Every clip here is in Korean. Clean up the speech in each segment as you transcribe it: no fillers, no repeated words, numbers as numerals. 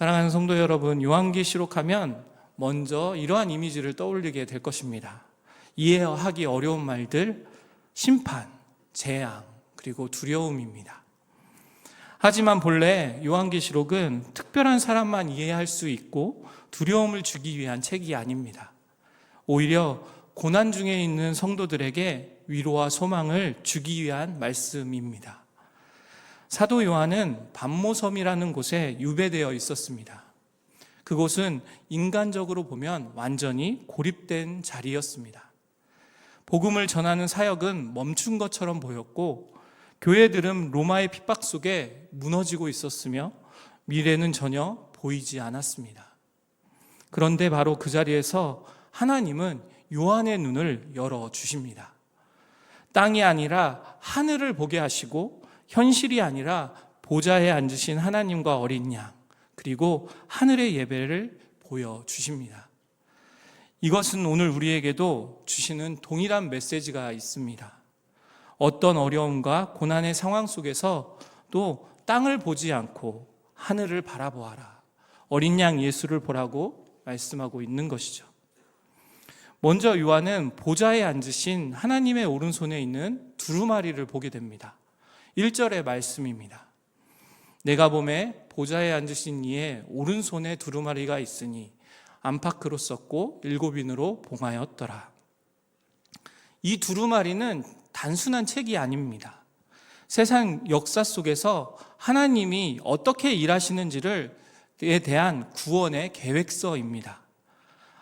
사랑하는 성도 여러분, 요한계시록 하면 먼저 이러한 이미지를 떠올리게 될 것입니다. 이해하기 어려운 말들, 심판, 재앙, 그리고 두려움입니다. 하지만 본래 요한계시록은 특별한 사람만 이해할 수 있고 두려움을 주기 위한 책이 아닙니다. 오히려 고난 중에 있는 성도들에게 위로와 소망을 주기 위한 말씀입니다. 사도 요한은 반모섬이라는 곳에 유배되어 있었습니다. 그곳은 인간적으로 보면 완전히 고립된 자리였습니다. 복음을 전하는 사역은 멈춘 것처럼 보였고 교회들은 로마의 핍박 속에 무너지고 있었으며 미래는 전혀 보이지 않았습니다. 그런데 바로 그 자리에서 하나님은 요한의 눈을 열어주십니다. 땅이 아니라 하늘을 보게 하시고 현실이 아니라 보좌에 앉으신 하나님과 어린 양, 그리고 하늘의 예배를 보여주십니다. 이것은 오늘 우리에게도 주시는 동일한 메시지가 있습니다. 어떤 어려움과 고난의 상황 속에서 또 땅을 보지 않고 하늘을 바라보아라. 어린 양 예수를 보라고 말씀하고 있는 것이죠. 먼저 요한은 보좌에 앉으신 하나님의 오른손에 있는 두루마리를 보게 됩니다. 1절의 말씀입니다. 내가 보매 보좌에 앉으신 이의 오른손에 두루마리가 있으니 안팎으로 썼고 7인으로 봉하였더라. 이 두루마리는 단순한 책이 아닙니다. 세상 역사 속에서 하나님이 어떻게 일하시는지에 대한 구원의 계획서입니다.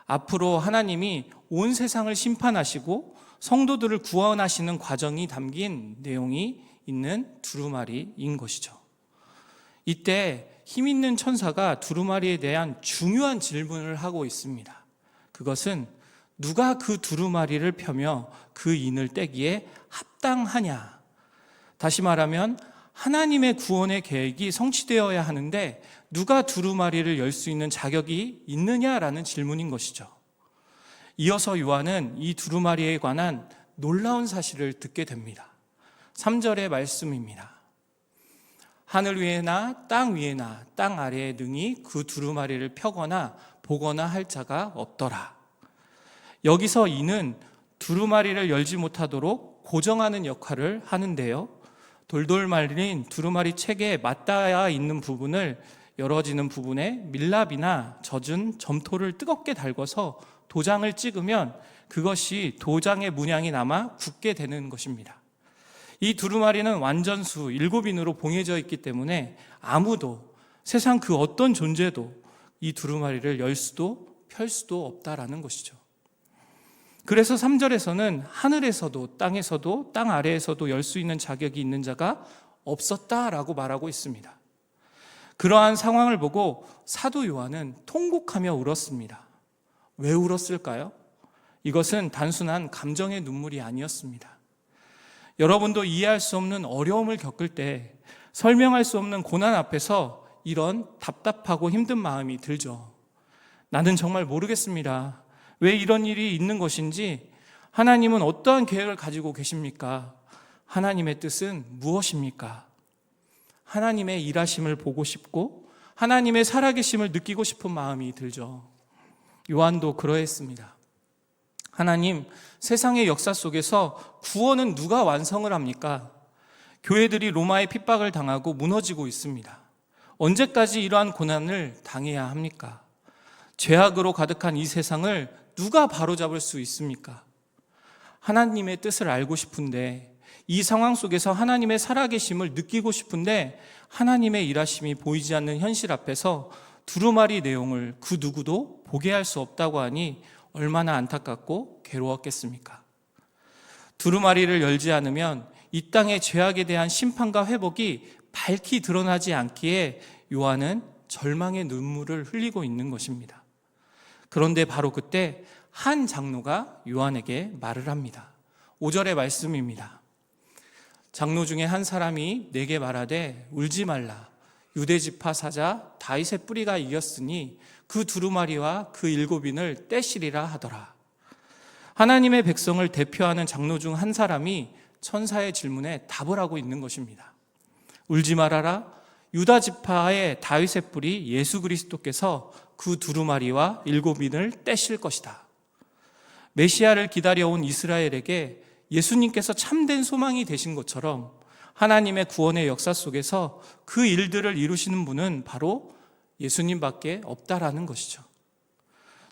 앞으로 하나님이 온 세상을 심판하시고 성도들을 구원하시는 과정이 담긴 내용이 있는 두루마리인 것이죠. 이때 힘 있는 천사가 두루마리에 대한 중요한 질문을 하고 있습니다. 그것은 누가 그 두루마리를 펴며 그 인을 떼기에 합당하냐? 다시 말하면 하나님의 구원의 계획이 성취되어야 하는데 누가 두루마리를 열 수 있는 자격이 있느냐라는 질문인 것이죠. 이어서 요한은 이 두루마리에 관한 놀라운 사실을 듣게 됩니다. 3절의 말씀입니다. 하늘 위에나 땅 위에나 땅 아래에 능히 그 두루마리를 펴거나 보거나 할 자가 없더라. 여기서 이는 두루마리를 열지 못하도록 고정하는 역할을 하는데요. 돌돌 말린 두루마리 책에 맞닿아 있는 부분을 열어지는 부분에 밀랍이나 젖은 점토를 뜨겁게 달궈서 도장을 찍으면 그것이 도장의 문양이 남아 굳게 되는 것입니다. 이 두루마리는 완전수 7인으로 봉해져 있기 때문에 아무도 세상 그 어떤 존재도 이 두루마리를 열 수도 펼 수도 없다라는 것이죠. 그래서 3절에서는 하늘에서도 땅에서도 땅 아래에서도 열 수 있는 자격이 있는 자가 없었다라고 말하고 있습니다. 그러한 상황을 보고 사도 요한은 통곡하며 울었습니다. 왜 울었을까요? 이것은 단순한 감정의 눈물이 아니었습니다. 여러분도 이해할 수 없는 어려움을 겪을 때 설명할 수 없는 고난 앞에서 이런 답답하고 힘든 마음이 들죠. 나는 정말 모르겠습니다. 왜 이런 일이 있는 것인지, 하나님은 어떠한 계획을 가지고 계십니까? 하나님의 뜻은 무엇입니까? 하나님의 일하심을 보고 싶고 하나님의 살아계심을 느끼고 싶은 마음이 들죠. 요한도 그러했습니다. 하나님, 세상의 역사 속에서 구원은 누가 완성을 합니까? 교회들이 로마의 핍박을 당하고 무너지고 있습니다. 언제까지 이러한 고난을 당해야 합니까? 죄악으로 가득한 이 세상을 누가 바로잡을 수 있습니까? 하나님의 뜻을 알고 싶은데, 이 상황 속에서 하나님의 살아계심을 느끼고 싶은데 하나님의 일하심이 보이지 않는 현실 앞에서 두루마리 내용을 그 누구도 보게 할 수 없다고 하니 얼마나 안타깝고 괴로웠겠습니까? 두루마리를 열지 않으면 이 땅의 죄악에 대한 심판과 회복이 밝히 드러나지 않기에 요한은 절망의 눈물을 흘리고 있는 것입니다. 그런데 바로 그때 한 장로가 요한에게 말을 합니다. 5절의 말씀입니다. 장로 중에 한 사람이 내게 말하되 울지 말라. 유대지파 사자 다윗의 뿌리가 이겼으니 그 두루마리와 그 7인을 떼시리라 하더라. 하나님의 백성을 대표하는 장로 중 한 사람이 천사의 질문에 답을 하고 있는 것입니다. 울지 말아라. 유다 지파의 다윗의 뿔이 예수 그리스도께서 그 두루마리와 7인을 떼실 것이다. 메시아를 기다려온 이스라엘에게 예수님께서 참된 소망이 되신 것처럼 하나님의 구원의 역사 속에서 그 일들을 이루시는 분은 바로 예수님밖에 없다라는 것이죠.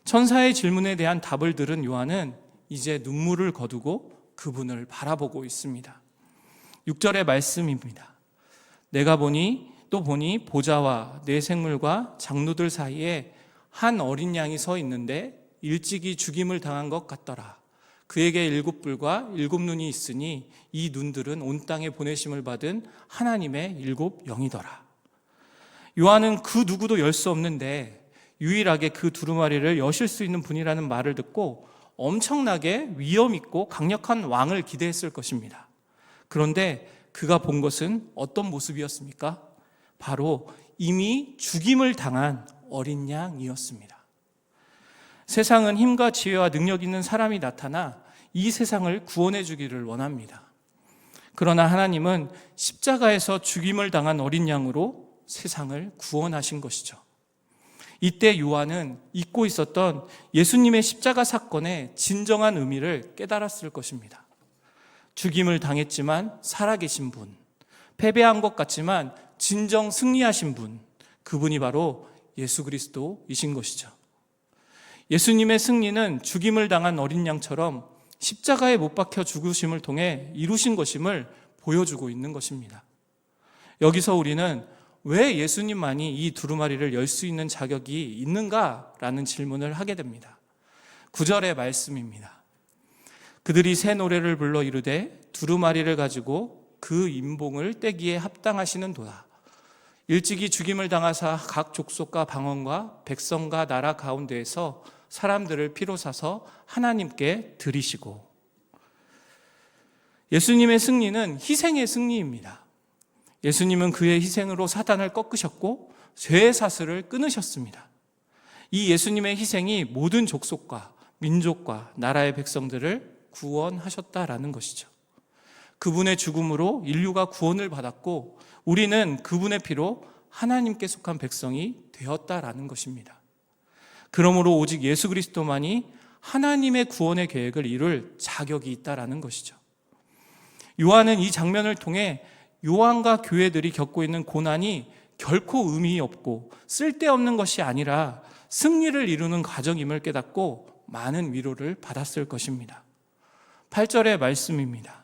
천사의 질문에 대한 답을 들은 요한은 이제 눈물을 거두고 그분을 바라보고 있습니다. 6절의 말씀입니다. 내가 보니 보좌와 네 생물과 장로들 사이에 한 어린 양이 서 있는데 일찍이 죽임을 당한 것 같더라. 그에게 7뿔과 7눈이 있으니 이 눈들은 온 땅에 보내심을 받은 하나님의 7영이더라. 요한은 그 누구도 열 수 없는데 유일하게 그 두루마리를 여실 수 있는 분이라는 말을 듣고 엄청나게 위험 있고 강력한 왕을 기대했을 것입니다. 그런데 그가 본 것은 어떤 모습이었습니까? 바로 이미 죽임을 당한 어린 양이었습니다. 세상은 힘과 지혜와 능력 있는 사람이 나타나 이 세상을 구원해 주기를 원합니다. 그러나 하나님은 십자가에서 죽임을 당한 어린 양으로 세상을 구원하신 것이죠. 이때 요한은 잊고 있었던 예수님의 십자가 사건의 진정한 의미를 깨달았을 것입니다. 죽임을 당했지만 살아계신 분, 패배한 것 같지만 진정 승리하신 분, 그분이 바로 예수 그리스도이신 것이죠. 예수님의 승리는 죽임을 당한 어린 양처럼 십자가에 못 박혀 죽으심을 통해 이루신 것임을 보여주고 있는 것입니다. 여기서 우리는 왜 예수님만이 이 두루마리를 열 수 있는 자격이 있는가라는 질문을 하게 됩니다. 9절의 말씀입니다. 그들이 새 노래를 불러 이르되 두루마리를 가지고 그 임봉을 떼기에 합당하시는 도다. 일찍이 죽임을 당하사 각 족속과 방언과 백성과 나라 가운데에서 사람들을 피로 사서 하나님께 드리시고. 예수님의 승리는 희생의 승리입니다. 예수님은 그의 희생으로 사단을 꺾으셨고 죄의 사슬을 끊으셨습니다. 이 예수님의 희생이 모든 족속과 민족과 나라의 백성들을 구원하셨다라는 것이죠. 그분의 죽음으로 인류가 구원을 받았고 우리는 그분의 피로 하나님께 속한 백성이 되었다라는 것입니다. 그러므로 오직 예수 그리스도만이 하나님의 구원의 계획을 이룰 자격이 있다라는 것이죠. 요한은 이 장면을 통해 요한과 교회들이 겪고 있는 고난이 결코 의미 없고 쓸데없는 것이 아니라 승리를 이루는 과정임을 깨닫고 많은 위로를 받았을 것입니다. 8절의 말씀입니다.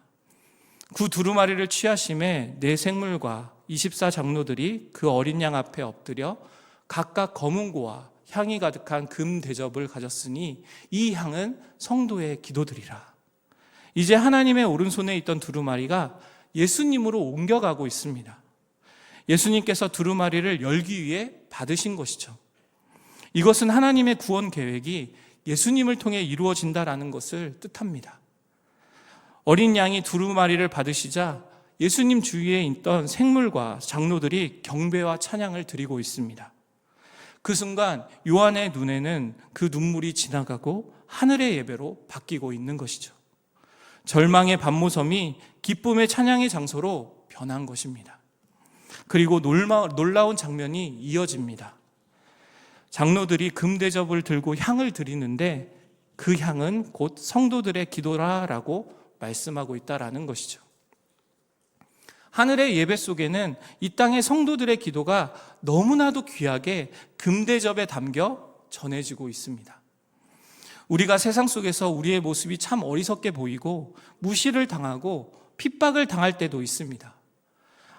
그 두루마리를 취하심에 네 생물과 24장로들이 그 어린 양 앞에 엎드려 각각 검은 고와 향이 가득한 금 대접을 가졌으니 이 향은 성도의 기도들이라. 이제 하나님의 오른손에 있던 두루마리가 예수님으로 옮겨가고 있습니다. 예수님께서 두루마리를 열기 위해 받으신 것이죠. 이것은 하나님의 구원 계획이 예수님을 통해 이루어진다라는 것을 뜻합니다. 어린 양이 두루마리를 받으시자 예수님 주위에 있던 생물과 장로들이 경배와 찬양을 드리고 있습니다. 그 순간 요한의 눈에는 그 눈물이 지나가고 하늘의 예배로 바뀌고 있는 것이죠. 절망의 밤모섬이 기쁨의 찬양의 장소로 변한 것입니다. 그리고 놀라운 장면이 이어집니다. 장로들이 금대접을 들고 향을 드리는데 그 향은 곧 성도들의 기도라라고 말씀하고 있다라는 것이죠. 하늘의 예배 속에는 이 땅의 성도들의 기도가 너무나도 귀하게 금대접에 담겨 전해지고 있습니다. 우리가 세상 속에서 우리의 모습이 참 어리석게 보이고 무시를 당하고 핍박을 당할 때도 있습니다.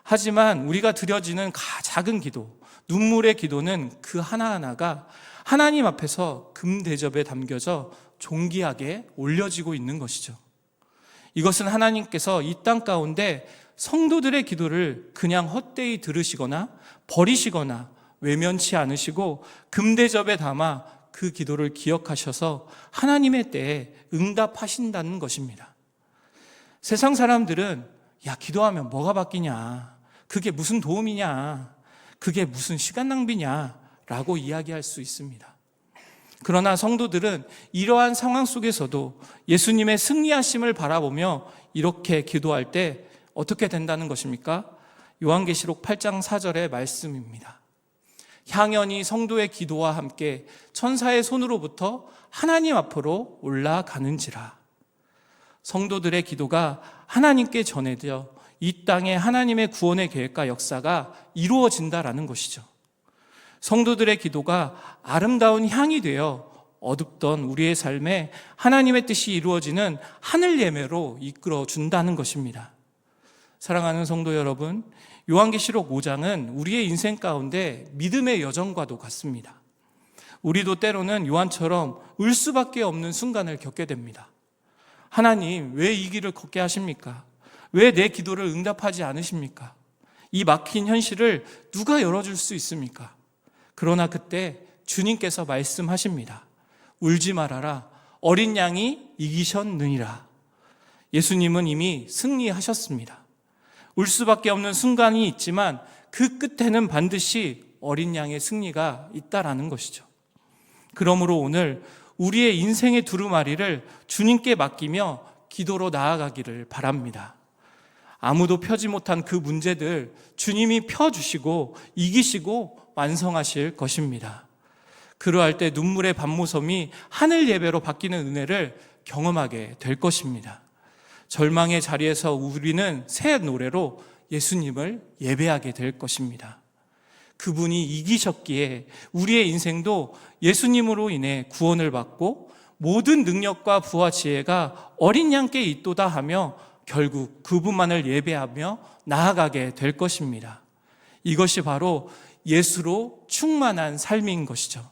하지만 우리가 드려지는 작은 기도, 눈물의 기도는 그 하나하나가 하나님 앞에서 금대접에 담겨져 존귀하게 올려지고 있는 것이죠. 이것은 하나님께서 이 땅 가운데 성도들의 기도를 그냥 헛되이 들으시거나 버리시거나 외면치 않으시고 금대접에 담아 그 기도를 기억하셔서 하나님의 때에 응답하신다는 것입니다. 세상 사람들은 기도하면 뭐가 바뀌냐, 그게 무슨 도움이냐, 그게 무슨 시간 낭비냐 라고 이야기할 수 있습니다. 그러나 성도들은 이러한 상황 속에서도 예수님의 승리하심을 바라보며 이렇게 기도할 때 어떻게 된다는 것입니까? 요한계시록 8장 4절의 말씀입니다. 향연이 성도의 기도와 함께 천사의 손으로부터 하나님 앞으로 올라가는지라. 성도들의 기도가 하나님께 전해져 이 땅에 하나님의 구원의 계획과 역사가 이루어진다라는 것이죠. 성도들의 기도가 아름다운 향이 되어 어둡던 우리의 삶에 하나님의 뜻이 이루어지는 하늘 예매로 이끌어 준다는 것입니다. 사랑하는 성도 여러분, 요한계시록 5장은 우리의 인생 가운데 믿음의 여정과도 같습니다. 우리도 때로는 요한처럼 울 수밖에 없는 순간을 겪게 됩니다. 하나님, 왜 이 길을 걷게 하십니까? 왜 내 기도를 응답하지 않으십니까? 이 막힌 현실을 누가 열어줄 수 있습니까? 그러나 그때 주님께서 말씀하십니다. 울지 말아라. 어린 양이 이기셨느니라. 예수님은 이미 승리하셨습니다. 울 수밖에 없는 순간이 있지만 그 끝에는 반드시 어린 양의 승리가 있다라는 것이죠. 그러므로 오늘 우리의 인생의 두루마리를 주님께 맡기며 기도로 나아가기를 바랍니다. 아무도 펴지 못한 그 문제들 주님이 펴주시고 이기시고 완성하실 것입니다. 그러할 때 눈물의 밤모섬이 하늘 예배로 바뀌는 은혜를 경험하게 될 것입니다. 절망의 자리에서 우리는 새 노래로 예수님을 예배하게 될 것입니다. 그분이 이기셨기에 우리의 인생도 예수님으로 인해 구원을 받고 모든 능력과 부와 지혜가 어린 양께 있도다 하며 결국 그분만을 예배하며 나아가게 될 것입니다. 이것이 바로 예수로 충만한 삶인 것이죠.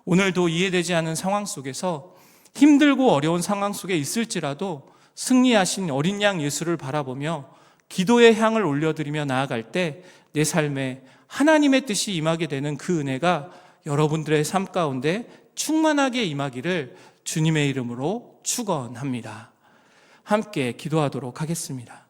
오늘도 이해되지 않는 상황 속에서 힘들고 어려운 상황 속에 있을지라도 승리하신 어린 양 예수를 바라보며 기도의 향을 올려드리며 나아갈 때 내 삶에 하나님의 뜻이 임하게 되는 그 은혜가 여러분들의 삶 가운데 충만하게 임하기를 주님의 이름으로 축원합니다. 함께 기도하도록 하겠습니다.